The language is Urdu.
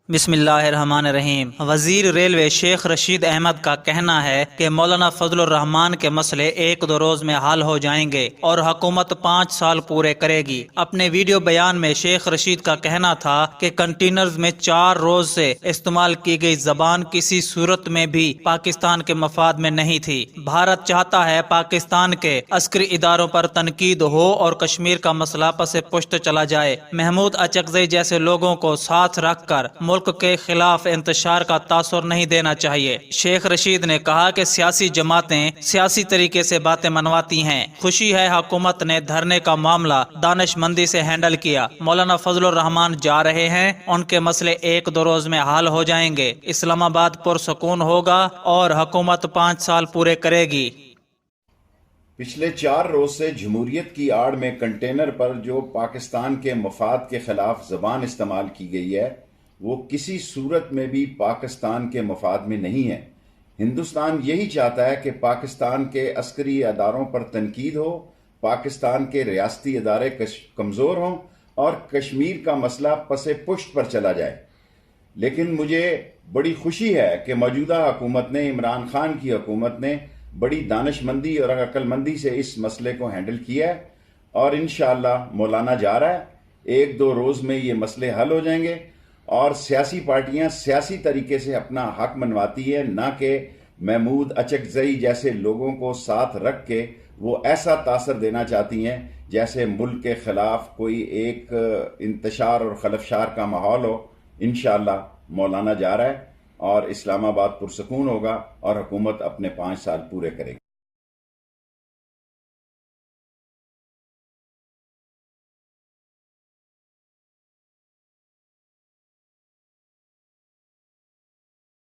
بسم اللہ الرحمن الرحیم۔ وزیر ریلوے شیخ رشید احمد کا کہنا ہے کہ مولانا فضل الرحمان کے مسئلے ایک دو روز میں حل ہو جائیں گے اور حکومت 5 سال پورے کرے گی۔ اپنے ویڈیو بیان میں شیخ رشید کا کہنا تھا کہ کنٹینرز میں 4 روز سے استعمال کی گئی زبان کسی صورت میں بھی پاکستان کے مفاد میں نہیں تھی۔ بھارت چاہتا ہے پاکستان کے عسکری اداروں پر تنقید ہو اور کشمیر کا مسئلہ پس پشت چلا جائے۔ محمود اچکزئی جیسے لوگوں کو ساتھ رکھ کر ملک کے خلاف انتشار کا تاثر نہیں دینا چاہیے۔ شیخ رشید نے کہا کہ سیاسی جماعتیں سیاسی طریقے سے باتیں منواتی ہیں۔ خوشی ہے حکومت نے دھرنے کا معاملہ دانش مندی سے ہینڈل کیا۔ مولانا فضل الرحمان جا رہے ہیں، ان کے مسئلے 1-2 روز میں حل ہو جائیں گے۔ اسلام آباد پرسکون ہوگا اور حکومت 5 سال پورے کرے گی۔ پچھلے 4 روز سے جمہوریت کی آڑ میں کنٹینر پر جو پاکستان کے مفاد کے خلاف زبان استعمال کی گئی ہے وہ کسی صورت میں بھی پاکستان کے مفاد میں نہیں ہے۔ ہندوستان یہی چاہتا ہے کہ پاکستان کے عسکری اداروں پر تنقید ہو، پاکستان کے ریاستی ادارے کمزور ہوں اور کشمیر کا مسئلہ پس پشت پر چلا جائے۔ لیکن مجھے بڑی خوشی ہے کہ موجودہ حکومت نے، عمران خان کی حکومت نے بڑی دانش مندی اور عقل مندی سے اس مسئلے کو ہینڈل کیا ہے اور انشاءاللہ مولانا جا رہا ہے، 1-2 روز میں یہ مسئلے حل ہو جائیں گے اور سیاسی پارٹیاں سیاسی طریقے سے اپنا حق منواتی ہے، نہ کہ محمود اچکزئی جیسے لوگوں کو ساتھ رکھ کے وہ ایسا تاثر دینا چاہتی ہیں جیسے ملک کے خلاف کوئی ایک انتشار اور خلفشار کا ماحول ہو۔ انشاءاللہ مولانا جا رہا ہے اور اسلام آباد پرسکون ہوگا اور حکومت اپنے 5 سال پورے کرے گی۔